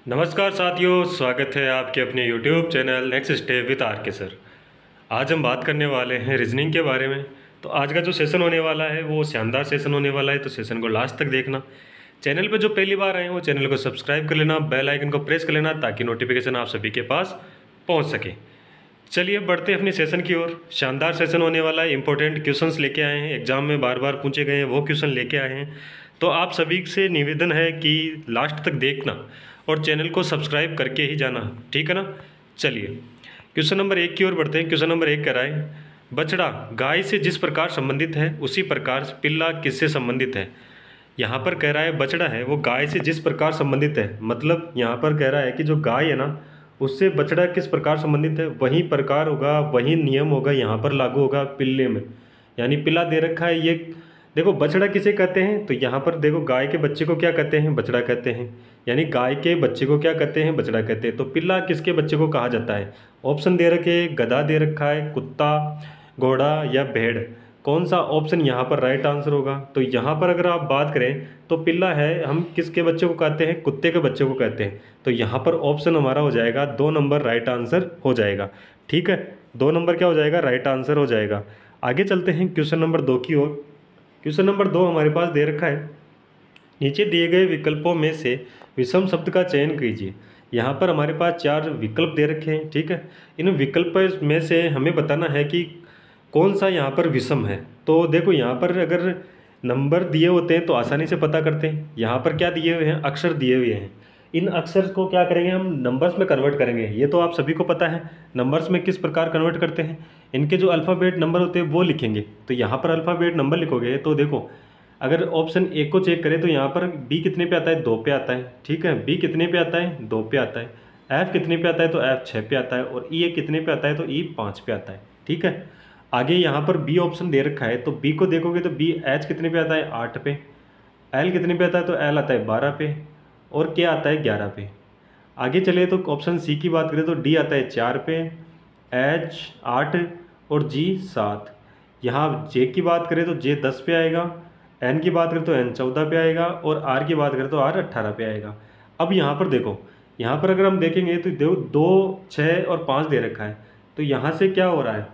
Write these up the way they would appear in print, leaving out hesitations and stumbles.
नमस्कार साथियों, स्वागत है आपके अपने YouTube channel next step with R K sir. आज हम बात करने वाले हैं रीजनिंग के बारे में। तो आज का जो सेशन होने वाला है वो शानदार सेशन होने वाला है, तो सेशन को लास्ट तक देखना। चैनल पर जो पहली बार आए हैं वो चैनल को सब्सक्राइब कर लेना, बेल आइकन को प्रेस कर लेना ताकि नोटिफिकेशन आप सभी के पास पहुँच सके। चलिए बढ़ते हैं अपने सेशन की ओर। शानदार सेशन होने वाला है, इंपॉर्टेंट क्वेश्चंस लेके आए हैं, एग्जाम में बार बार पूछे गए हैं वो क्वेश्चन लेके आए हैं। तो आप सभी से निवेदन है कि लास्ट तक देखना और चैनल को सब्सक्राइब करके ही जाना, ठीक है ना। चलिए क्वेश्चन नंबर 1 की ओर बढ़ते हैं। क्वेश्चन नंबर 1 कह रहा है, बछड़ा गाय से जिस प्रकार संबंधित है उसी प्रकार पिल्ला किससे संबंधित है। यहाँ पर कह रहा है बछड़ा है वो गाय से जिस प्रकार संबंधित है, मतलब यहाँ पर कह रहा है कि जो गाय है ना उससे बछड़ा किस प्रकार संबंधित है, वही प्रकार होगा, वही नियम होगा यहाँ पर लागू होगा पिल्ले में। यानी पिल्ला दे रखा है, ये देखो बछड़ा किसे कहते हैं, तो यहाँ पर देखो गाय के बच्चे को क्या कहते हैं, बछड़ा कहते हैं। यानी गाय के बच्चे को क्या कहते हैं, बछड़ा कहते हैं। तो पिल्ला किसके बच्चे को कहा जाता है। ऑप्शन दे रखे, गधा दे रखा है, कुत्ता, घोड़ा या भेड़। कौन सा ऑप्शन यहाँ पर राइट आंसर होगा। तो यहाँ पर अगर आप बात करें तो पिल्ला है, हम किसके बच्चे को कहते हैं, कुत्ते के बच्चे को कहते हैं। तो यहाँ पर ऑप्शन हमारा हो जाएगा 2 नंबर राइट आंसर हो जाएगा। ठीक है, 2 नंबर क्या हो जाएगा, राइट आंसर हो जाएगा। आगे चलते हैं क्वेश्चन नंबर 2 की ओर। क्वेश्चन नंबर 2 हमारे पास दे रखा है, नीचे दिए गए विकल्पों में से विषम शब्द का चयन कीजिए। यहाँ पर हमारे पास 4 विकल्प दे रखे हैं, ठीक है। इन विकल्प में से हमें बताना है कि कौन सा यहाँ पर विषम है। तो देखो यहाँ पर अगर नंबर दिए होते हैं तो आसानी से पता करते हैं। यहाँ पर क्या दिए हुए हैं, अक्षर दिए हुए हैं। इन अक्षर को क्या करेंगे, हम नंबर्स में कन्वर्ट करेंगे। ये तो आप सभी को पता है नंबर्स में किस प्रकार कन्वर्ट करते हैं। इनके जो अल्फ़ाबेट नंबर होते हैं वो लिखेंगे। तो यहाँ पर अल्फ़ाबेट नंबर लिखोगे तो देखो, अगर ऑप्शन 1 को चेक करें तो यहाँ पर बी कितने पे आता है, 2 पे आता है, ठीक है। बी कितने पे आता है, 2 पे आता है। एफ कितने पे आता है, तो एफ 6 पे आता है। और ई कितने पे आता है, तो ई 5 पे आता है, ठीक है। आगे यहाँ पर बी ऑप्शन दे रखा है, तो बी को देखोगे तो बी एच कितने पे आता है, 8 पे। एल कितने पे आता है, तो एल आता है 12 पे। और क्या आता है, 11 पे। आगे चले तो ऑप्शन सी की बात करें तो डी आता है 4 पे, एच 8 और जी 7। यहाँ जे की बात करें तो जे 10 पे आएगा, एन की बात करें तो एन 14 पे आएगा और आर की बात करें तो आर 18 पे आएगा। अब यहाँ पर देखो, यहाँ पर अगर हम देखेंगे तो देखो 2, 6 और 5 दे रखा है। तो यहाँ से क्या हो रहा है,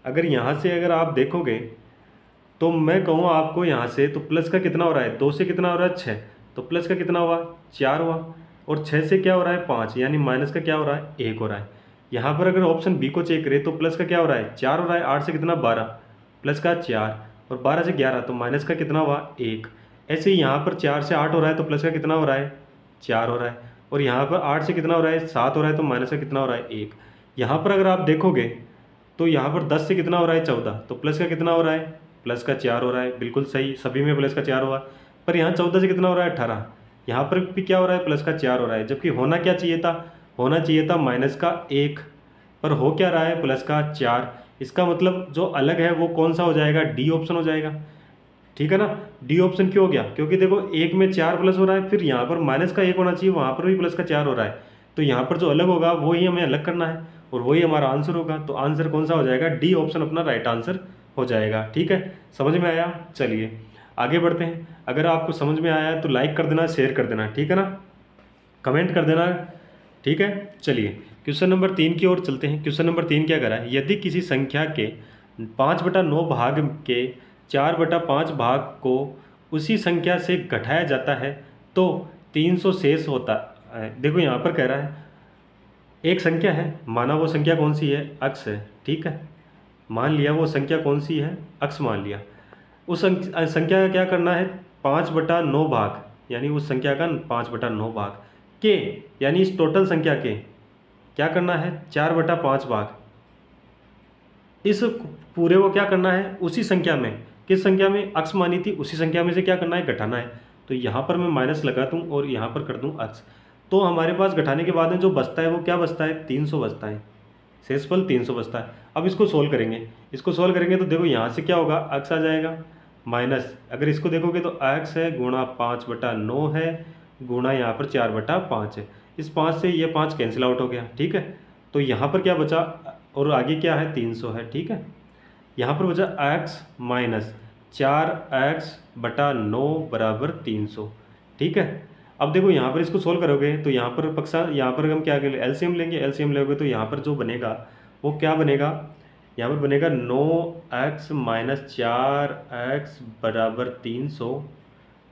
अगर यहाँ से अगर आप देखोगे तो मैं कहूँ आपको यहाँ से, तो प्लस का कितना हो रहा है, 2 से कितना हो रहा है, 6। तो प्लस का कितना हुआ, 4 हुआ। और 6 से क्या हो रहा है, 5, यानी माइनस का क्या हो रहा है, 1 हो रहा है। यहाँ पर अगर ऑप्शन बी को चेक करें तो प्लस का क्या हो रहा है, 4 हो रहा है। 8 से कितना, 12, प्लस का 4 और 12 से 11, तो माइनस का कितना हुआ, 1। ऐसे ही यहाँ पर 4 से 8 हो रहा है तो प्लस का कितना हो रहा है, 4 हो रहा है। और यहाँ पर 8 से कितना हो रहा है, 7 हो रहा है, तो माइनस का कितना हो रहा है, 1। यहाँ पर अगर आप देखोगे तो यहाँ पर 10 से कितना हो रहा है, 14, तो प्लस का कितना हो रहा है, प्लस का 4 हो रहा है। बिल्कुल सही, सभी में प्लस का 4 हुआ। पर यहाँ 14 से कितना हो रहा है, 18। यहाँ पर भी क्या हो रहा है, प्लस का 4 हो रहा है। जबकि होना क्या चाहिए था, होना चाहिए था माइनस का 1, पर हो क्या रहा है, प्लस का 4। इसका मतलब जो अलग है वो कौन सा हो जाएगा, डी ऑप्शन हो जाएगा, ठीक है ना। डी ऑप्शन क्यों हो गया, क्योंकि देखो 1 में 4 प्लस हो रहा है, फिर यहाँ पर माइनस का 1 होना चाहिए, वहाँ पर भी प्लस का 4 हो रहा है। तो यहाँ पर जो अलग होगा वो ही हमें अलग करना है और वही हमारा आंसर होगा। तो आंसर कौन सा हो जाएगा, डी ऑप्शन अपना राइट आंसर हो जाएगा। ठीक है, समझ में आया। चलिए आगे बढ़ते हैं। अगर आपको समझ में आया तो लाइक कर देना, शेयर कर देना, ठीक है ना, कमेंट कर देना, ठीक है। चलिए क्वेश्चन नंबर 3 की ओर चलते हैं। क्वेश्चन नंबर 3 क्या करा है, यदि किसी संख्या के 5/9 भाग के 4/5 भाग को उसी संख्या से घटाया जाता है तो 300 शेष होता है। देखो यहाँ पर कह रहा है एक संख्या है, माना वो संख्या कौन सी है, अक्स है, ठीक है। मान लिया वो संख्या कौन सी है, अक्स मान लिया। उस संख्या का क्या करना है, 5/9 भाग, यानी उस संख्या का 5/9 भाग के, यानी इस टोटल संख्या के क्या करना है, 4/5 भाग। इस पूरे को क्या करना है, उसी संख्या में, किस संख्या में, अक्स मानी थी, उसी संख्या में से क्या करना है, घटाना है। तो यहाँ पर मैं माइनस लगा दूँ और यहाँ पर कर दूँ अक्स। तो हमारे पास घटाने के बाद में जो बचता है वो क्या बचता है, 300 बचता है, शेषफल 300 बचता है। अब इसको सोल्व करेंगे, इसको सोल्व करेंगे तो देखो यहाँ से क्या होगा, अक्स आ जाएगा माइनस, अगर इसको देखोगे तो एक्स है गुणा 5/9 है गुणा यहाँ पर 4/5 है। इस 5 से ये 5 कैंसिल आउट हो गया, ठीक है। तो यहाँ पर क्या बचा, और आगे क्या है, 300 है, ठीक है। यहाँ पर बचा एक्स माइनस 4x/9 बराबर 300, ठीक है। अब देखो यहाँ पर इसको सोल्व करोगे तो यहाँ पर यहाँ पर हम क्या करेंगे, एलसीएम लेंगे। एलसीएम लोगे तो यहाँ पर जो बनेगा वो क्या बनेगा, यहाँ पर बनेगा 9x - 4x बराबर 300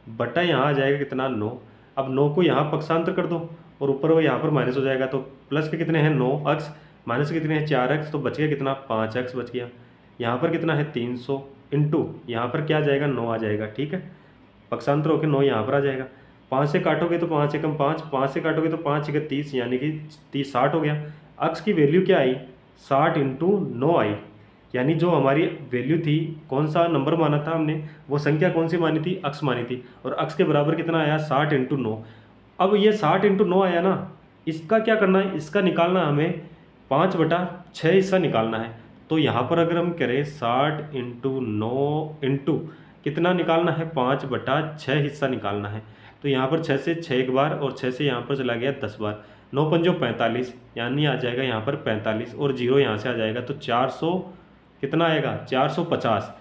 बटा यहाँ आ जाएगा कितना 9। अब 9 को यहाँ पक्षांतर कर दो और ऊपर वो यहाँ पर माइनस हो जाएगा, तो प्लस के कितने हैं 9x, माइनस के कितने हैं 4x, तो बच गया कितना 5x बच गया। यहाँ पर कितना है 300 इंटू यहाँ पर क्या आ जाएगा 9 आ जाएगा। ठीक है, पक्षांतर होकर 9 यहाँ पर आ जाएगा। 5 से काटोगे तो 5 एकम 5, 5 से काटोगे तो 5 × 30 यानी कि 60 हो गया। अक्स की वैल्यू क्या आई 60 × 9 आई, यानी जो हमारी वैल्यू थी, कौन सा नंबर माना था हमने, वो संख्या कौन सी मानी थी, अक्स मानी थी, और अक्स के बराबर कितना आया 60 × 9। अब ये 60 × 9 आया ना, इसका क्या करना है, इसका निकालना हमें 5/6 हिस्सा निकालना है। तो यहाँ पर अगर हम करें 60 × 9 इंटू कितना निकालना है 5/6 हिस्सा निकालना है। तो यहाँ पर 6 से 6 एक बार और 6 से यहाँ पर चला गया 10 बार, 9 × 5 = 45, यानी आ जाएगा यहाँ पर 45 और 0 यहाँ से आ जाएगा, तो 400 कितना आएगा 450।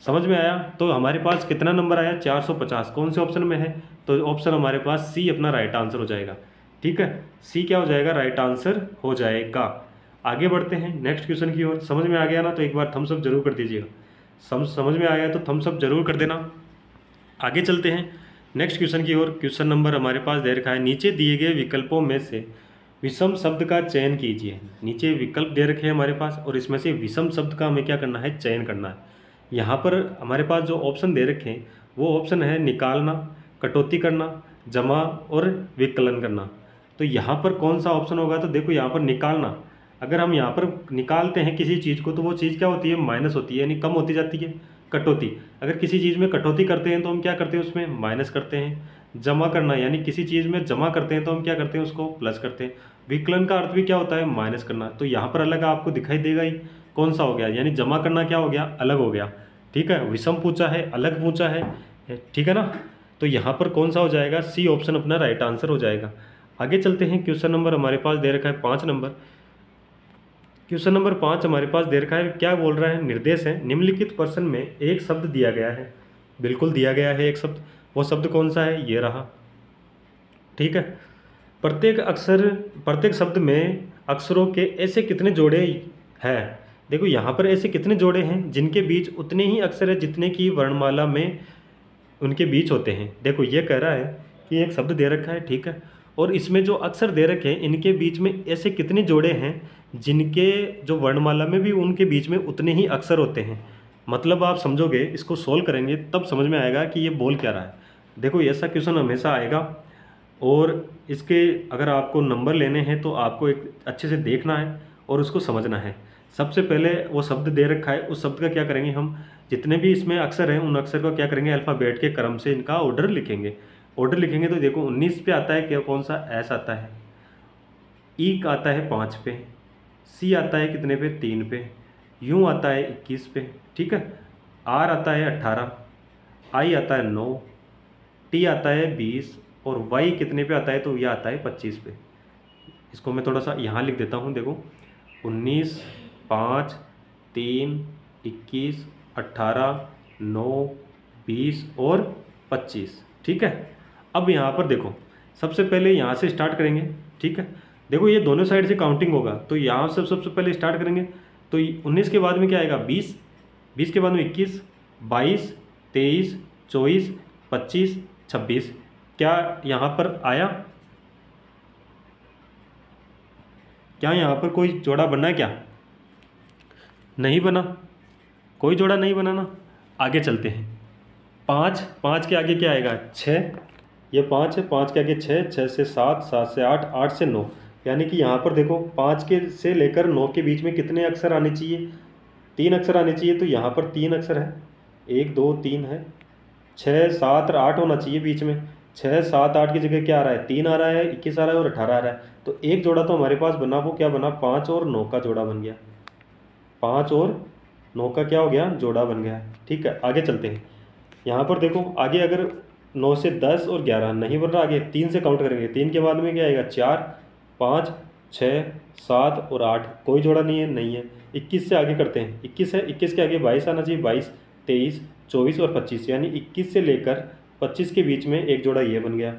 समझ में आया। तो हमारे पास कितना नंबर आया 450, कौन से ऑप्शन में है, तो ऑप्शन हमारे पास सी अपना राइट आंसर हो जाएगा। ठीक है, सी क्या हो जाएगा, राइट आंसर हो जाएगा। आगे बढ़ते हैं नेक्स्ट क्वेश्चन की ओर। समझ में आ गया ना, तो एक बार थम्स अप जरूर कर दीजिएगा। समझ में आया तो थम्स अप जरूर कर देना। आगे चलते हैं नेक्स्ट क्वेश्चन की ओर। क्वेश्चन नंबर हमारे पास दे रखा है, नीचे दिए गए विकल्पों में से विषम शब्द का चयन कीजिए। नीचे विकल्प दे रखे हैं हमारे पास और इसमें से विषम शब्द का हमें क्या करना है, चयन करना है। यहाँ पर हमारे पास जो ऑप्शन दे रखे हैं वो ऑप्शन है निकालना, कटौती करना, जमा और विकलन करना। तो यहाँ पर कौन सा ऑप्शन होगा, तो देखो यहाँ पर निकालना, अगर हम यहाँ पर निकालते हैं किसी चीज़ को तो वो चीज़ क्या होती है, माइनस होती है, यानी कम होती जाती है। कटौती, अगर किसी चीज़ में कटौती करते हैं तो हम क्या करते हैं, उसमें माइनस करते हैं। जमा करना, यानी किसी चीज़ में जमा करते हैं तो हम क्या करते हैं, उसको प्लस करते हैं। विकलन का अर्थ भी क्या होता है, माइनस करना। तो यहाँ पर अलग आपको दिखाई देगा ही कौन सा हो गया, यानी जमा करना क्या हो गया, अलग हो गया। ठीक है, विषम पूछा है, अलग पूछा है, ठीक है ना। तो यहाँ पर कौन सा हो जाएगा, सी ऑप्शन अपना राइट आंसर हो जाएगा। आगे चलते हैं, क्वेश्चन नंबर हमारे पास दे रखा है 5 नंबर। क्वेश्चन नंबर 5 हमारे पास दे रखा है, क्या बोल रहा है, निर्देश है निम्नलिखित प्रश्न में एक शब्द दिया गया है। बिल्कुल दिया गया है एक शब्द, वो शब्द कौन सा है, ये रहा। ठीक है, प्रत्येक शब्द में अक्षरों के ऐसे कितने जोड़े हैं। देखो यहाँ पर ऐसे कितने जोड़े हैं जिनके बीच उतने ही अक्षर है जितने की वर्णमाला में उनके बीच होते हैं। देखो ये कह रहा है कि एक शब्द दे रखा है, ठीक है, और इसमें जो अक्षर दे रखे हैं इनके बीच में ऐसे कितने जोड़े हैं जिनके जो वर्णमाला में भी उनके बीच में उतने ही अक्षर होते हैं। मतलब आप समझोगे, इसको सोल्व करेंगे तब समझ में आएगा कि ये बोल क्या रहा है। देखो ऐसा क्वेश्चन हमेशा आएगा और इसके अगर आपको नंबर लेने हैं तो आपको एक अच्छे से देखना है और उसको समझना है। सबसे पहले वो शब्द दे रखा है, उस शब्द का क्या करेंगे हम, जितने भी इसमें अक्षर हैं उन अक्षर का क्या करेंगे, अल्फ़ाबेट के क्रम से इनका ऑर्डर लिखेंगे। ऑर्डर लिखेंगे तो देखो 19 पे आता है क्या, कौन सा, एस आता है, ई आता है 5 पे, सी आता है कितने पे, 3 पे, यू आता है 21 पे, ठीक है, आर आता है 18, आई आता है 9, टी आता है 20 और वाई कितने पे आता है, तो यह आता है 25 पे। इसको मैं थोड़ा सा यहाँ लिख देता हूँ। देखो 19, 5, 3, 21, 18, 9, 20 और 25। ठीक है, अब यहाँ पर देखो सबसे पहले यहाँ से स्टार्ट करेंगे। ठीक है, देखो ये दोनों साइड से काउंटिंग होगा, तो यहाँ से सबसे पहले स्टार्ट करेंगे। तो 19 के बाद में क्या आएगा 20, 20 के बाद में 21, 22, 23, 24, 25, 26। क्या यहाँ पर आया, क्या यहाँ पर कोई जोड़ा बना है, क्या नहीं बना, कोई जोड़ा नहीं बना ना। आगे चलते हैं, 5 के आगे क्या आएगा 6, ये 5 है, 5 के आगे 6, 6 से 7, 7 से 8, 8 से 9, यानी कि यहाँ पर देखो 5 के से लेकर 9 के बीच में कितने अक्षर आने चाहिए, 3 अक्षर आने चाहिए। तो यहाँ पर 3 अक्षर है, 1 2 3 है, 6 7 और 8 होना चाहिए बीच में। 6 7 8 की जगह क्या आ रहा है, 3 आ रहा है, 21 आ रहा है और 18 आ रहा है। तो एक जोड़ा तो हमारे पास बना, वो क्या बना, 5 और 9 का जोड़ा बन गया, 5 और 9 का क्या हो गया, जोड़ा बन गया। ठीक है, आगे चलते हैं। यहाँ पर देखो आगे अगर 9 से 10 और 11 नहीं बन रहा, आगे 3 से काउंट करेंगे। 3 के बाद में क्या आएगा 4, 5, 6, 7 और 8, कोई जोड़ा नहीं है, नहीं है। 21 से आगे करते हैं, 21 है, 21 के आगे 22 आना चाहिए, 22, 23, 24 और 25, यानी 21 से लेकर 25 के बीच में एक जोड़ा ये बन गया।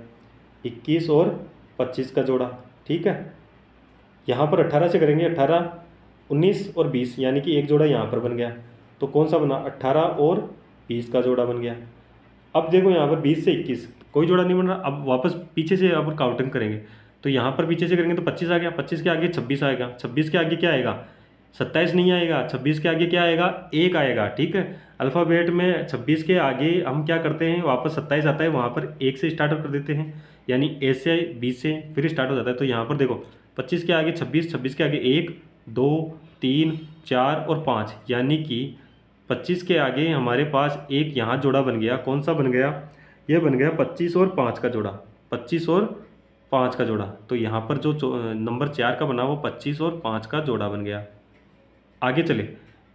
21 और 25 का जोड़ा, ठीक है। यहाँ पर 18 से करेंगे, 18, 19 और 20, यानी कि एक जोड़ा यहाँ पर बन गया। तो कौन सा बना, 18 और 20 का जोड़ा बन गया। अब देखो यहाँ पर 20 से 21 कोई जोड़ा नहीं बन रहा। अब वापस पीछे से अब काउंटिंग करेंगे, तो यहाँ पर पीछे से करेंगे तो 25 आ गया, 25 के आगे 26 आएगा, 26 के आगे क्या आएगा, 27 नहीं आएगा, 26 के आगे क्या आएगा, 1 आएगा, ठीक है। अल्फ़ाबेट में 26 के आगे हम क्या करते हैं, वापस 27 आता है, वहाँ पर 1 से स्टार्ट कर देते हैं, यानी ए से 20 से फिर स्टार्ट हो जाता है। तो यहाँ पर देखो 25 के आगे 26, 26 के आगे 1, 2, 3, 4 और 5, यानी कि 25 के आगे हमारे पास एक यहाँ जोड़ा बन गया। कौन सा बन गया, ये बन गया 25 और 5 का जोड़ा, 25 और 5 का जोड़ा। तो यहाँ पर जो नंबर 4 का बना वो 25 और 5 का जोड़ा बन गया। आगे चले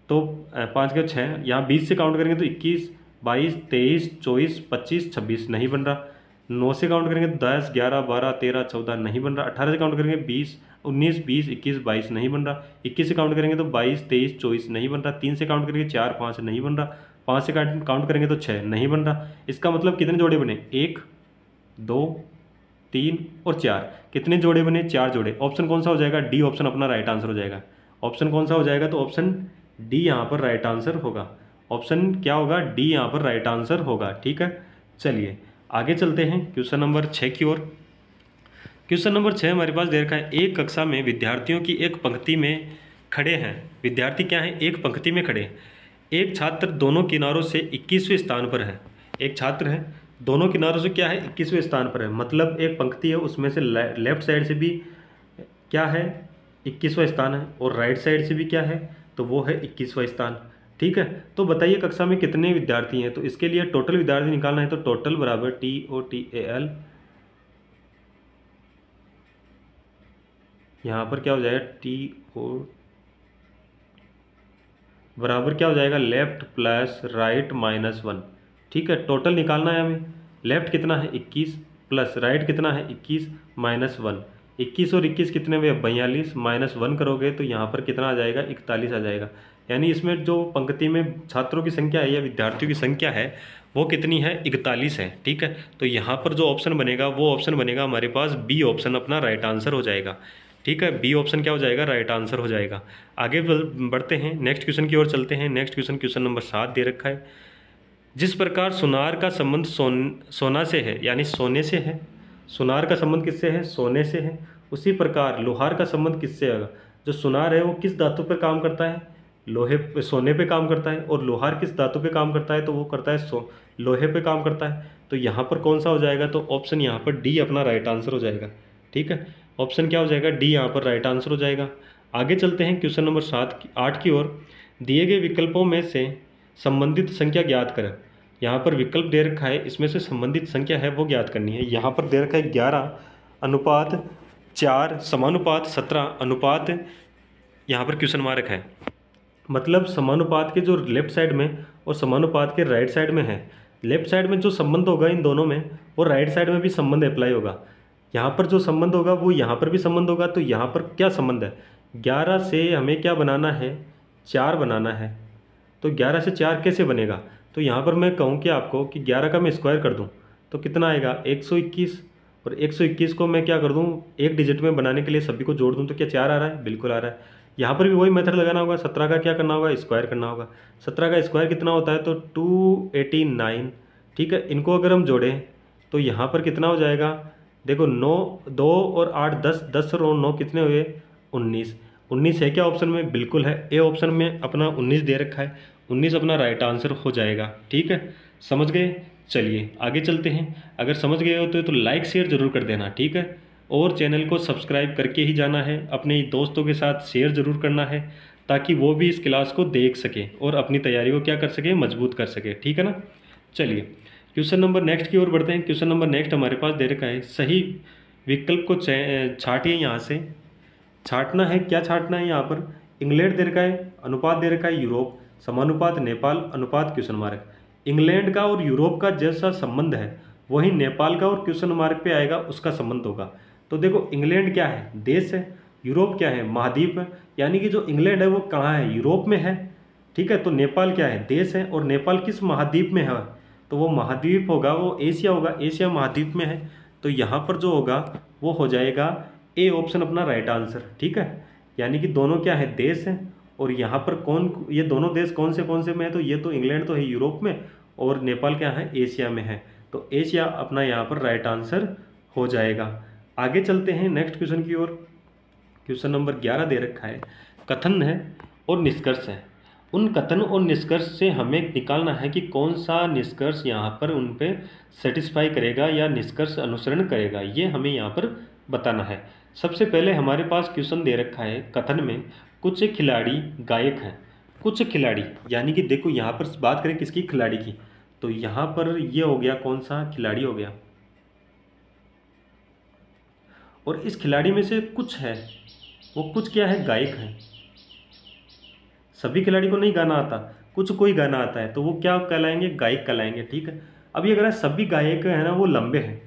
तो 5 के 6, यहाँ 20 से काउंट करेंगे तो 21, 22, 23, 24, 25, 26 नहीं बन रहा। 9 से काउंट करेंगे तो 10, 11, 12, 13, 14 नहीं बन रहा। 18 से काउंट करेंगे 20, 19, 20, 21, 22 नहीं बन रहा। 21 से काउंट करेंगे तो 22, 23, 24 नहीं बन रहा। 3 से काउंट करेंगे 4, 5 नहीं बन रहा। 5 से काउंट करेंगे तो 6 नहीं बन रहा। इसका मतलब कितने जोड़े बने, 1, 2, 3 और 4। कितने जोड़े बने, 4 जोड़े। ऑप्शन कौन सा हो जाएगा, डी ऑप्शन अपना राइट आंसर हो जाएगा। ऑप्शन कौन सा हो जाएगा, तो ऑप्शन डी यहाँ पर राइट आंसर होगा। ऑप्शन क्या होगा, डी यहाँ पर राइट आंसर होगा, ठीक है। चलिए आगे चलते हैं क्वेश्चन नंबर 6 की ओर। क्वेश्चन नंबर 6 हमारे पास दे रखा है, एक कक्षा में विद्यार्थियों की एक पंक्ति में खड़े हैं। विद्यार्थी क्या है, एक पंक्ति में खड़े हैं। एक छात्र दोनों किनारों से 21वें स्थान पर है। एक छात्र है, दोनों किनारों से क्या है, 21वें स्थान पर है। मतलब एक पंक्ति है, उसमें से लेफ्ट साइड से भी क्या है, 21वां स्थान है, और राइट साइड से भी क्या है, तो वो है 21वां स्थान, ठीक है। तो बताइए कक्षा में कितने विद्यार्थी हैं। तो इसके लिए टोटल विद्यार्थी निकालना है, तो टोटल बराबर TOTAL, यहाँ पर क्या हो जाएगा, TO बराबर क्या हो जाएगा, लेफ्ट प्लस राइट -1, ठीक है। टोटल निकालना है हमें। लेफ्ट कितना है 21 प्लस राइट कितना है 21 -1। 21 और 21 कितने हुए, 42, -1 करोगे तो यहाँ पर कितना आ जाएगा, 41 आ जाएगा। यानी इसमें जो पंक्ति में छात्रों की संख्या है या विद्यार्थियों की संख्या है वो कितनी है, 41 है, ठीक है। तो यहाँ पर जो ऑप्शन बनेगा वो ऑप्शन बनेगा हमारे पास बी ऑप्शन अपना राइट आंसर हो जाएगा, ठीक है। बी ऑप्शन क्या हो जाएगा, राइट आंसर हो जाएगा। आगे बढ़ते हैं, नेक्स्ट क्वेश्चन की ओर चलते हैं। नेक्स्ट क्वेश्चन नंबर 7 दे रखा है, जिस प्रकार सुनार का संबंध सोना से है, यानी सोने से है। सुनार का संबंध किससे है, सोने से है। उसी प्रकार लोहार का संबंध किससे है। जो सुनार है वो किस धातु पर काम करता है, लोहे पे, सोने पे काम करता है। और लोहार किस धातु पे काम करता है, तो वो करता है लोहे पे काम करता है। तो यहाँ पर कौन सा हो जाएगा, तो ऑप्शन यहाँ पर डी अपना राइट आंसर हो जाएगा, ठीक है। ऑप्शन क्या हो जाएगा, डी यहाँ पर राइट आंसर हो जाएगा। आगे चलते हैं क्वेश्चन नंबर 8 की ओर। दिए गए विकल्पों में से संबंधित संख्या ज्ञात करें। यहाँ पर विकल्प दे रखा है, इसमें से संबंधित संख्या है वो ज्ञात करनी है। यहाँ पर दे रखा है 11:4 समानुपात 17 अनुपात, यहाँ पर क्वेश्चन मार्क है। मतलब समानुपात के जो लेफ्ट साइड में और समानुपात के राइट साइड में है। लेफ्ट साइड में जो संबंध होगा इन दोनों में, वो राइट साइड में भी संबंध अप्लाई होगा। यहाँ पर जो संबंध होगा वो यहाँ पर भी संबंध होगा। तो यहाँ पर क्या संबंध है, 11 से हमें क्या बनाना है, 4 बनाना है। तो 11 से 4 कैसे बनेगा, तो यहाँ पर मैं कहूँ कि आपको कि 11 का मैं स्क्वायर कर दूँ तो कितना आएगा, 121। और 121 को मैं क्या कर दूँ, एक डिजिट में बनाने के लिए सभी को जोड़ दूँ तो क्या 4 आ रहा है, बिल्कुल आ रहा है। यहाँ पर भी वही मेथड लगाना होगा। 17 का क्या करना होगा, स्क्वायर करना होगा। 17 का स्क्वायर कितना होता है, तो 289, ठीक है। इनको अगर हम जोड़ें तो यहाँ पर कितना हो जाएगा, देखो 9, 2 और 8 10, 10 और 9 कितने हुए, 19। 19 है क्या ऑप्शन में, बिल्कुल है। ए ऑप्शन में अपना 19 दे रखा है, 19 अपना राइट आंसर हो जाएगा, ठीक है। समझ गए, चलिए आगे चलते हैं। अगर समझ गए हो तो लाइक शेयर ज़रूर कर देना, ठीक है। और चैनल को सब्सक्राइब करके ही जाना है। अपने दोस्तों के साथ शेयर ज़रूर करना है ताकि वो भी इस क्लास को देख सके और अपनी तैयारी को क्या कर सके, मजबूत कर सके, ठीक है ना। चलिए क्वेश्चन नंबर नेक्स्ट की ओर बढ़ते हैं। क्वेश्चन नंबर नेक्स्ट हमारे पास दे रखा है, सही विकल्प को छाटिए। यहाँ से छाटना है, क्या छाटना है, यहाँ पर इंग्लैंड दे रखा है, अनुपात दे रखा है यूरोप, समानुपात नेपाल, अनुपात क्वेश्चन मार्क। इंग्लैंड का और यूरोप का जैसा संबंध है वही नेपाल का और क्वेश्चन मार्क पे आएगा उसका संबंध होगा। तो देखो इंग्लैंड क्या है, देश है। यूरोप क्या है, महाद्वीप है। यानी कि जो इंग्लैंड है वो कहाँ है, यूरोप में है, ठीक है। तो नेपाल क्या है, देश है। और नेपाल किस महाद्वीप में है, तो वो महाद्वीप होगा, वो एशिया होगा, एशिया महाद्वीप में है। तो यहाँ पर जो होगा वो हो जाएगा ए ऑप्शन अपना राइट आंसर। ठीक है, यानी कि दोनों क्या है, देश हैं। और यहाँ पर ये दोनों देश कौन से में है, तो ये तो इंग्लैंड तो है यूरोप में, और नेपाल क्या है, एशिया में है। तो एशिया अपना यहाँ पर राइट आंसर हो जाएगा। आगे चलते हैं नेक्स्ट क्वेश्चन की ओर। क्वेश्चन नंबर 11 दे रखा है, कथन है और निष्कर्ष है। उन कथन और निष्कर्ष से हमें निकालना है कि कौन सा निष्कर्ष यहाँ पर उन पे सेटिस्फाई करेगा या निष्कर्ष अनुसरण करेगा, ये हमें यहाँ पर बताना है। सबसे पहले हमारे पास क्वेश्चन दे रखा है, कथन में कुछ खिलाड़ी गायक हैं। कुछ खिलाड़ी यानी कि देखो यहाँ पर बात करें किसकी, खिलाड़ी की, तो यहाँ पर ये हो गया कौन सा, खिलाड़ी हो गया। और इस खिलाड़ी में से कुछ है, वो कुछ क्या है, गायक है। सभी खिलाड़ी को नहीं गाना आता, कुछ कोई गाना आता है, तो वो क्या कहलाएंगे, गायक कहलाएंगे। ठीक है, अब ये अगर सभी गायक है ना वो लंबे हैं,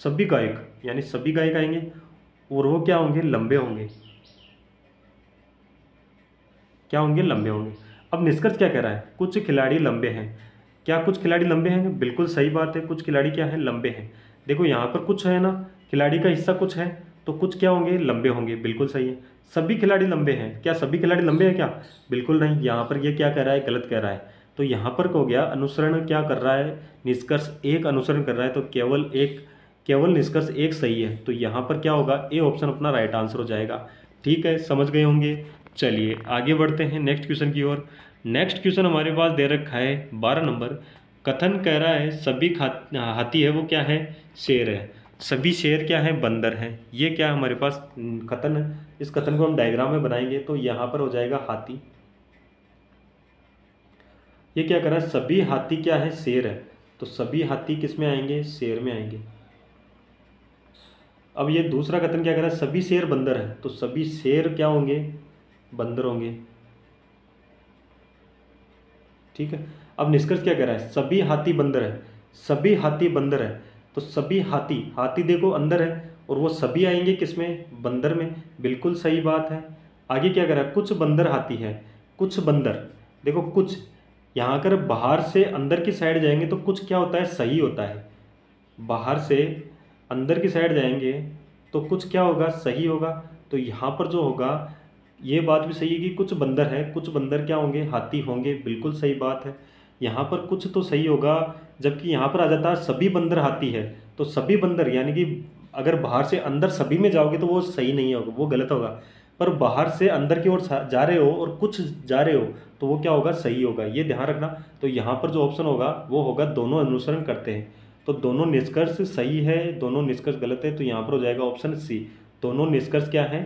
सभी गायक यानी सभी गायक आएंगे और वो क्या होंगे, लंबे होंगे। क्या होंगे, लंबे होंगे। अब निष्कर्ष क्या कह रहा है, कुछ खिलाड़ी लंबे हैं। क्या कुछ खिलाड़ी लंबे हैं, बिल्कुल सही बात है, कुछ खिलाड़ी क्या है, लंबे हैं। देखो यहाँ पर कुछ है ना, खिलाड़ी का हिस्सा कुछ है, तो कुछ क्या होंगे, लंबे होंगे, बिल्कुल सही है। सभी खिलाड़ी लंबे हैं, क्या सभी खिलाड़ी लंबे हैं क्या, बिल्कुल नहीं। यहाँ पर ये क्या कह रहा है, गलत कह रहा है। तो यहाँ पर हो गया अनुसरण क्या कर रहा है, निष्कर्ष एक अनुसरण कर रहा है, तो केवल निष्कर्ष एक सही है। तो यहाँ पर क्या होगा, ए ऑप्शन अपना राइट आंसर हो जाएगा। ठीक है, समझ गए होंगे। चलिए आगे बढ़ते हैं नेक्स्ट क्वेश्चन की ओर। नेक्स्ट क्वेश्चन हमारे पास दे रखा है 12 नंबर। कथन कह रहा है सभी हाथी है वो क्या है, शेर है। सभी शेर क्या है, बंदर है। ये क्या हमारे पास कथन है। इस कथन को हम डायग्राम में बनाएंगे तो यहाँ पर हो जाएगा हाथी। ये क्या कर रहा है, सभी हाथी क्या है, शेर है। तो सभी हाथी किस में आएंगे, शेर में आएंगे। अब ये दूसरा कथन क्या कर रहा है, सभी शेर बंदर है। तो सभी शेर क्या होंगे, बंदर होंगे। ठीक है, अब निष्कर्ष क्या कह रहा है, सभी हाथी बंदर है। सभी हाथी बंदर है, तो सभी हाथी देखो अंदर है, और वो सभी आएंगे किसमें, बंदर में। बिल्कुल सही बात है। आगे क्या कह रहा है, कुछ बंदर हाथी है। कुछ बंदर, देखो कुछ, यहाँ अगर बाहर से अंदर की साइड जाएंगे तो कुछ क्या होता है, सही होता है। बाहर से अंदर की साइड जाएंगे तो कुछ क्या होगा, सही होगा। तो यहाँ पर जो होगा, ये बात भी सही है कि कुछ बंदर है, कुछ बंदर क्या होंगे, हाथी होंगे। बिल्कुल सही बात है। यहाँ पर कुछ तो सही होगा, जबकि यहाँ पर आ जाता है सभी बंदर हाथी है। तो सभी बंदर यानी कि अगर बाहर से अंदर सभी में जाओगे तो वो सही नहीं होगा, वो गलत होगा। पर बाहर से अंदर की ओर जा रहे हो और कुछ जा रहे हो तो वो क्या होगा, सही होगा। ये ध्यान रखना। तो यहाँ पर जो ऑप्शन होगा वो होगा दोनों अनुसरण करते हैं। तो दोनों निष्कर्ष सही है, दोनों निष्कर्ष गलत है, तो यहाँ पर हो जाएगा ऑप्शन सी। दोनों निष्कर्ष क्या है,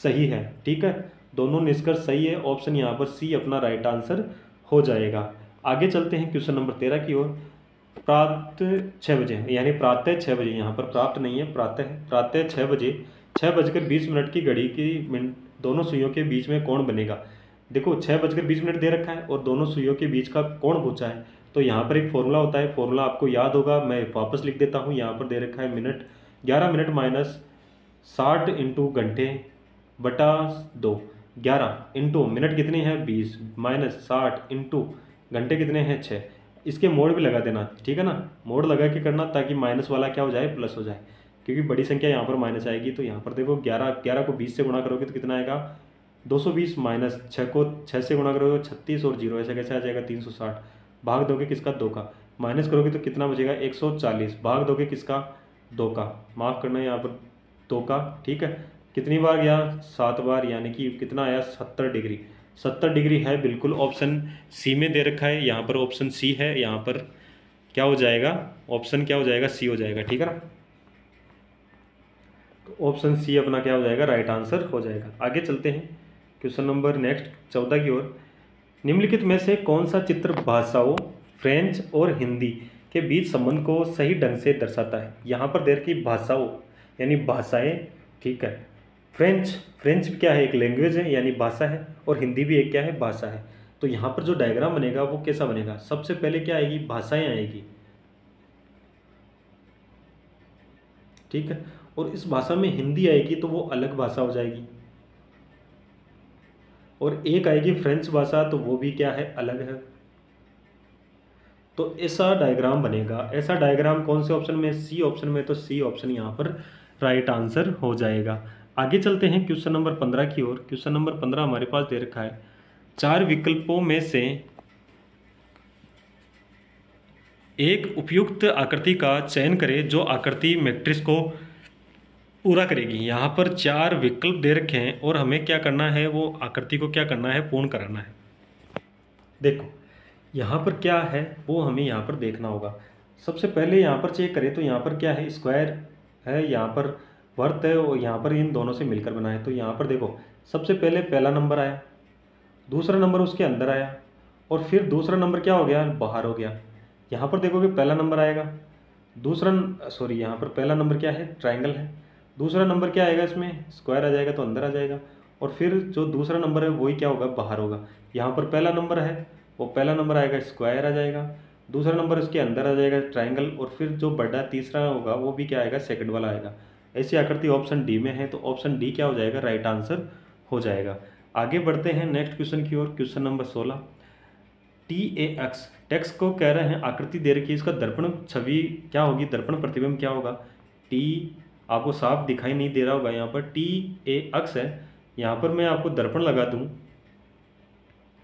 सही है। ठीक है, दोनों निष्कर्ष सही है, ऑप्शन यहाँ पर सी अपना राइट आंसर हो जाएगा। आगे चलते हैं क्वेश्चन नंबर 13 की ओर। प्रातः 6 बजे यानी प्रातः 6 बजे, यहाँ पर प्राप्त नहीं है, प्रातः 6 बजे 6:20 की घड़ी की मिनट दोनों सुइयों के बीच में कोण बनेगा। देखो 6:20 दे रखा है और दोनों सुइयों के बीच का कोण पूछा है। तो यहाँ पर एक फॉर्मूला होता है, फॉर्मूला आपको याद होगा, मैं वापस लिख देता हूँ। यहाँ पर दे रखा है मिनट 11 मिनट माइनस 60 इंटू घंटे बटा 2। 11 इंटू मिनट कितने हैं 20 माइनस 60 इंटू घंटे कितने हैं 6। इसके मोड़ भी लगा देना, ठीक है ना, मोड़ लगा के करना ताकि माइनस वाला क्या हो जाए, प्लस हो जाए, क्योंकि बड़ी संख्या यहाँ पर माइनस आएगी। तो यहाँ पर देखो 11 को 20 से गुणा करोगे तो कितना आएगा 220 माइनस 6 को 6 से गुणा करोगे 36 और 0 ऐसा कैसे आ जाएगा 360। भाग दोगे किसका, 2 का, माइनस करोगे तो कितना बचेगा 140। भाग दोगे किसका, 2 का, माफ़ करना यहाँ पर 2 का। ठीक है, कितनी बार गया, 7 बार, यानी कि कितना आया 70 डिग्री। 70 डिग्री है, बिल्कुल ऑप्शन सी में दे रखा है। यहाँ पर ऑप्शन सी है, यहाँ पर क्या हो जाएगा, ऑप्शन क्या हो जाएगा, सी हो जाएगा। ठीक है ना, तो ऑप्शन सी अपना क्या हो जाएगा, राइट आंसर हो जाएगा। आगे चलते हैं क्वेश्चन नंबर नेक्स्ट 14 की ओर। निम्नलिखित में से कौन सा चित्र भाषाओं फ्रेंच और हिंदी के बीच संबंध को सही ढंग से दर्शाता है। यहाँ पर दे रखी भाषाओं यानी भाषाएं, ठीक है। फ्रेंच क्या है, एक लैंग्वेज है यानी भाषा है, और हिंदी भी एक क्या है, भाषा है। तो यहाँ पर जो डायग्राम बनेगा वो कैसा बनेगा, सबसे पहले क्या आएगी, भाषाएं आएगी, ठीक है। और इस भाषा में हिंदी आएगी तो वो अलग भाषा हो जाएगी, और एक आएगी फ्रेंच भाषा तो वो भी क्या है, अलग है। तो ऐसा डायग्राम बनेगा। ऐसा डायग्राम कौन से ऑप्शन में? सी ऑप्शन में। तो सी ऑप्शन यहाँ पर राइट आंसर हो जाएगा। आगे चलते हैं क्वेश्चन नंबर 15 की ओर। क्वेश्चन नंबर 15 हमारे पास दे रखा है, 4 विकल्पों में से एक उपयुक्त आकृति का चयन करें जो आकृति मैट्रिक्स को पूरा करेगी। यहाँ पर 4 विकल्प दे रखे हैं और हमें क्या करना है, वो आकृति को क्या करना है, पूर्ण कराना है। देखो यहाँ पर क्या है वो हमें यहाँ पर देखना होगा। सबसे पहले यहाँ पर चेक करें तो यहाँ पर क्या है, स्क्वायर है, यहाँ पर वर्त है और यहाँ पर इन दोनों से मिलकर बना है। तो यहाँ पर देखो सबसे पहले पहला नंबर आया, दूसरा नंबर उसके अंदर आया और फिर दूसरा नंबर क्या हो गया, बाहर हो गया। यहाँ पर देखोगे पहला नंबर आएगा, यहाँ पर पहला नंबर क्या है, ट्रायंगल है। दूसरा नंबर क्या आएगा, इसमें स्क्वायर आ जाएगा तो अंदर आ जाएगा। और फिर जो दूसरा नंबर है वही क्या होगा, बाहर होगा। यहाँ पर पहला नंबर है, वो पहला नंबर आएगा, स्क्वायर आ जाएगा। दूसरा नंबर उसके अंदर आ जाएगा, ट्रायंगल। और फिर जो बड़ा तीसरा होगा वो भी क्या आएगा, सेकंड वाला आएगा। ऐसी आकृति ऑप्शन डी में है, तो ऑप्शन डी क्या हो जाएगा, राइट आंसर हो जाएगा। आगे बढ़ते हैं नेक्स्ट क्वेश्चन की ओर। क्वेश्चन नंबर 16, TAX टेक्स्ट को कह रहे हैं आकृति दे रखी है, इसका दर्पण छवि क्या होगी, दर्पण प्रतिबिंब क्या होगा। टी आपको साफ दिखाई नहीं दे रहा होगा, यहाँ पर TAX है। यहाँ पर मैं आपको दर्पण लगा दूँ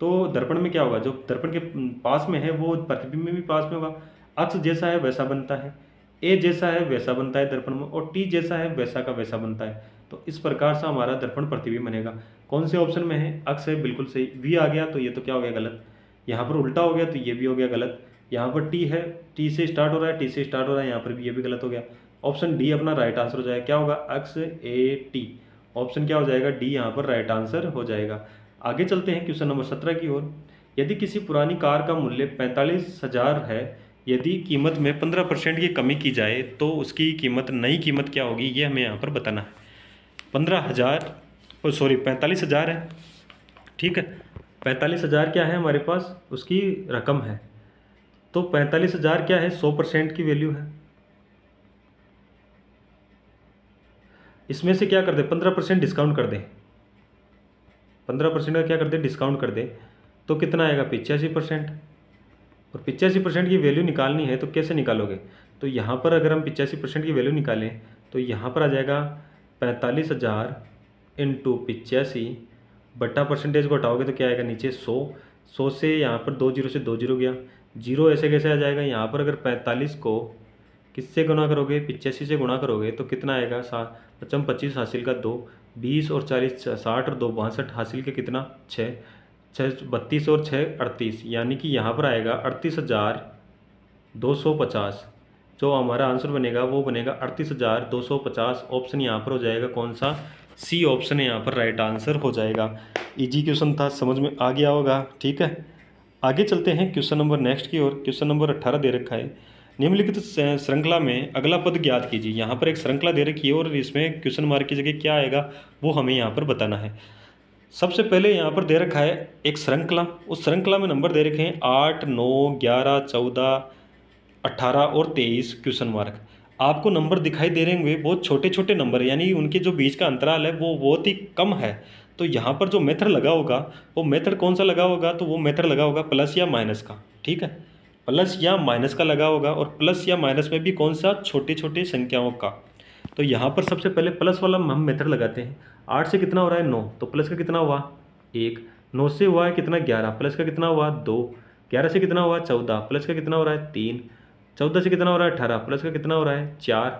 तो दर्पण में क्या होगा, जो दर्पण के पास में है वो प्रतिबिंब में भी पास में होगा। अक्ष जैसा है वैसा बनता है, ए जैसा है वैसा बनता है दर्पण में, और टी जैसा है वैसा का वैसा बनता है। तो इस प्रकार से हमारा दर्पण प्रतिबिंब बनेगा। कौन से ऑप्शन में है, अक्ष है, बिल्कुल सही। वी आ गया तो ये तो क्या हो गया, गलत। यहाँ पर उल्टा हो गया तो ये भी हो गया गलत। यहाँ पर टी है, टी से स्टार्ट हो रहा है, टी से स्टार्ट हो रहा है, यहाँ पर भी ये भी गलत हो गया। ऑप्शन डी अपना राइट आंसर हो जाएगा। क्या होगा, अक्ष ए टी। ऑप्शन क्या हो जाएगा, डी यहाँ पर राइट आंसर हो जाएगा। आगे चलते हैं क्वेश्चन नंबर 17 की ओर। यदि किसी पुरानी कार का मूल्य 45,000 है, यदि कीमत में 15% की कमी की जाए तो उसकी कीमत, नई कीमत क्या होगी, ये हमें यहाँ पर बताना है। 45,000 है, ठीक है। 45,000 क्या है हमारे पास, उसकी रकम है। तो 45,000 क्या है, 100% की वैल्यू है। इसमें से क्या कर दे, 15% डिस्काउंट कर दे। 15% का क्या कर दे, डिस्काउंट कर दे, तो कितना आएगा, 85%। और 85% की वैल्यू निकालनी है तो कैसे निकालोगे, तो यहाँ पर अगर हम 85% की वैल्यू निकालें तो यहाँ पर आ जाएगा 45,000 इंटू 85 बट्टा परसेंटेज को हटाओगे तो क्या आएगा, नीचे 100 से यहाँ पर 2 जीरो से 2 जीरो गया, जीरो ऐसे कैसे आ जाएगा। यहाँ पर अगर 45 को किससे गुना करोगे, 85 से गुणा करोगे तो कितना आएगा, 25 हासिल का 2, 20 और 40 60 और 2 62 हासिल के कितना 6 32 और 6 38, यानी कि यहाँ पर आएगा 38,250। जो हमारा आंसर बनेगा वो बनेगा 38,250। ऑप्शन यहाँ पर हो जाएगा कौन सा, सी ऑप्शन यहाँ पर राइट आंसर हो जाएगा। इजी क्वेश्चन था, समझ में आ गया होगा, ठीक है। आगे चलते हैं क्वेश्चन नंबर नेक्स्ट की ओर। क्वेश्चन नंबर 18 दे रखा है, निम्नलिखित श्रृंखला में अगला पद ज्ञात कीजिए। यहाँ पर एक श्रृंखला दे रखी है और इसमें क्वेश्चन मार्क की जगह क्या आएगा वो हमें यहाँ पर बताना है। सबसे पहले यहाँ पर दे रखा है एक श्रृंखला, उस श्रृंखला में नंबर दे रखे हैं 8, 9, 11, 14, 18 और 23 क्वेश्चन मार्क। आपको नंबर दिखाई दे रहे होंगे बहुत छोटे छोटे नंबर, यानी उनके जो बीच का अंतराल है वो बहुत ही कम है। तो यहाँ पर जो मेथड लगा होगा वो मेथड कौन सा लगा होगा, तो वो मेथड लगा होगा प्लस या माइनस का, ठीक है। प्लस या माइनस का लगा होगा, और प्लस या माइनस में भी कौन सा, छोटे छोटे संख्याओं का। तो यहाँ पर सबसे पहले प्लस वाला हम मेथड लगाते हैं। 8 से कितना हो रहा है, 9, तो प्लस का कितना हुआ 1, 9 से हुआ है कितना 11, प्लस का कितना हुआ 2, 11 से कितना हुआ 14, प्लस का कितना हो रहा है 3, 14 से कितना हो रहा है 18, प्लस का कितना हो रहा है 4,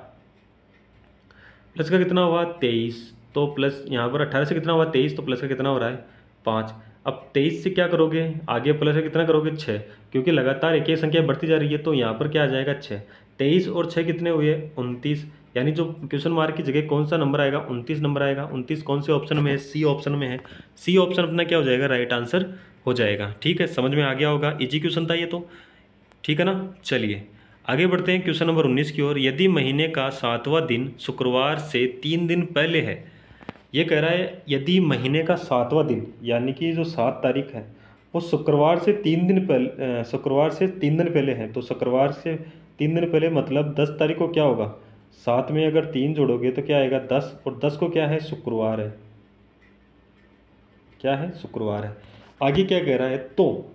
प्लस का कितना हुआ 23, तो प्लस यहाँ पर 18 से कितना हुआ 23, तो प्लस का कितना हो रहा है 5। अब 23 से क्या करोगे, आगे प्लस का कितना करोगे 6, क्योंकि लगातार एक एक संख्या बढ़ती जा रही है, तो यहाँ पर क्या आ जाएगा 6। 23 और 6 कितने हुए 29, यानी जो क्वेश्चन मार्क की जगह कौन सा नंबर आएगा, 29 नंबर आएगा। 29 कौन से ऑप्शन में है, सी ऑप्शन में है। सी ऑप्शन अपना क्या हो जाएगा, राइट आंसर हो जाएगा, ठीक है। समझ में आ गया होगा, इजी क्वेश्चन था ये तो, ठीक है ना। चलिए आगे बढ़ते हैं क्वेश्चन नंबर 19 की ओर। यदि महीने का 7वां दिन शुक्रवार से 3 दिन पहले है, ये कह रहा है यदि महीने का 7वां दिन, यानी कि जो 7 तारीख है वो शुक्रवार से 3 दिन पहले, शुक्रवार से 3 दिन पहले है। तो शुक्रवार से 3 दिन पहले मतलब 10 तारीख को क्या होगा, 7 में अगर 3 जोड़ोगे तो क्या आएगा 10, और 10 को क्या है, शुक्रवार है, क्या है, शुक्रवार है। आगे क्या कह रहा है, तो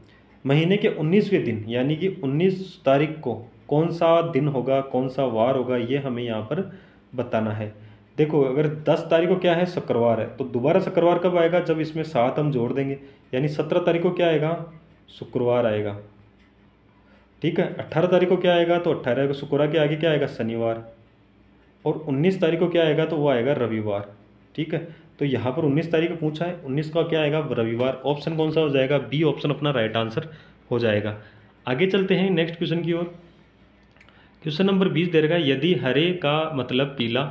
महीने के 19वें दिन यानी कि 19 तारीख को कौन सा दिन होगा, कौन सा वार होगा, ये हमें यहाँ पर बताना है। देखो अगर 10 तारीख को क्या है, शुक्रवार है, तो दोबारा शुक्रवार कब आएगा, जब इसमें 7 हम जोड़ देंगे, यानी 17 तारीख को क्या आएगा, शुक्रवार आएगा। ठीक है, 18 तारीख को क्या आएगा, तो 18 को शुक्रवार के आगे क्या आएगा, शनिवार। और 19 तारीख को क्या आएगा, तो वो आएगा रविवार। ठीक है, तो यहाँ पर 19 तारीख को पूछा है, 19 का क्या आएगा, रविवार। ऑप्शन कौन सा हो जाएगा, बी ऑप्शन अपना राइट आंसर हो जाएगा। आगे चलते हैं नेक्स्ट क्वेश्चन की ओर। क्वेश्चन नंबर 20 दे रखा है, यदि हरे का मतलब पीला,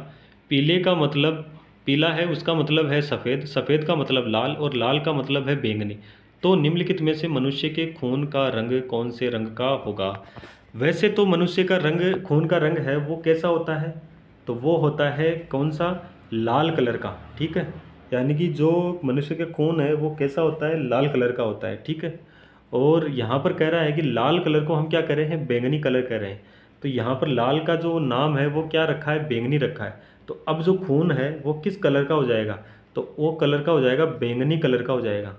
पीले का मतलब पीला है, उसका मतलब है सफ़ेद, सफ़ेद का मतलब लाल और लाल का मतलब है बैंगनी, तो निम्नलिखित में से मनुष्य के खून का रंग कौन से रंग का होगा। वैसे तो मनुष्य का रंग, खून का रंग है वो कैसा होता है, तो वो होता है कौन सा, लाल कलर का। ठीक है, यानी कि जो मनुष्य का खून है वो कैसा होता है, लाल कलर का होता है। ठीक है, और यहाँ पर कह रहा है कि लाल कलर को हम क्या कर रहे हैं, बैंगनी कलर कर रहे हैं। तो यहाँ पर लाल का जो नाम है वो क्या रखा है, बैंगनी रखा है। तो अब जो खून है वो किस कलर का हो जाएगा, तो वो कलर का हो जाएगा, बैंगनी कलर का हो जाएगा।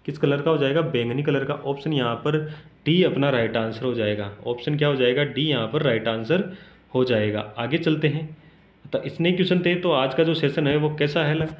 किस कलर का हो जाएगा, बैंगनी कलर का। ऑप्शन यहाँ पर डी अपना राइट आंसर हो जाएगा। ऑप्शन क्या हो जाएगा, डी यहाँ पर राइट आंसर हो जाएगा। आगे चलते हैं, तो इतने क्वेश्चन थे। तो आज का जो सेशन है वो कैसा है लगा,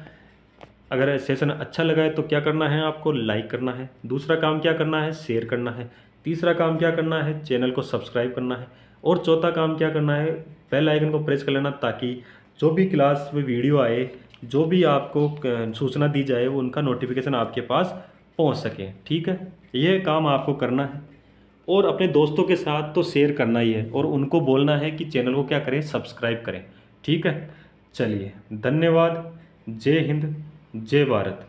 अगर सेशन अच्छा लगा है तो क्या करना है, आपको लाइक करना है। दूसरा काम क्या करना है, शेयर करना है। तीसरा काम क्या करना है, चैनल को सब्सक्राइब करना है। और चौथा काम क्या करना है, बेल आइकन को प्रेस कर लेना, ताकि जो भी क्लास में वीडियो आए, जो भी आपको सूचना दी जाए, वो उनका नोटिफिकेशन आपके पास पहुंच सके। ठीक है, ये काम आपको करना है और अपने दोस्तों के साथ तो शेयर करना ही है, और उनको बोलना है कि चैनल को क्या करें, सब्सक्राइब करें। ठीक है, चलिए धन्यवाद। जय हिंद, जय भारत।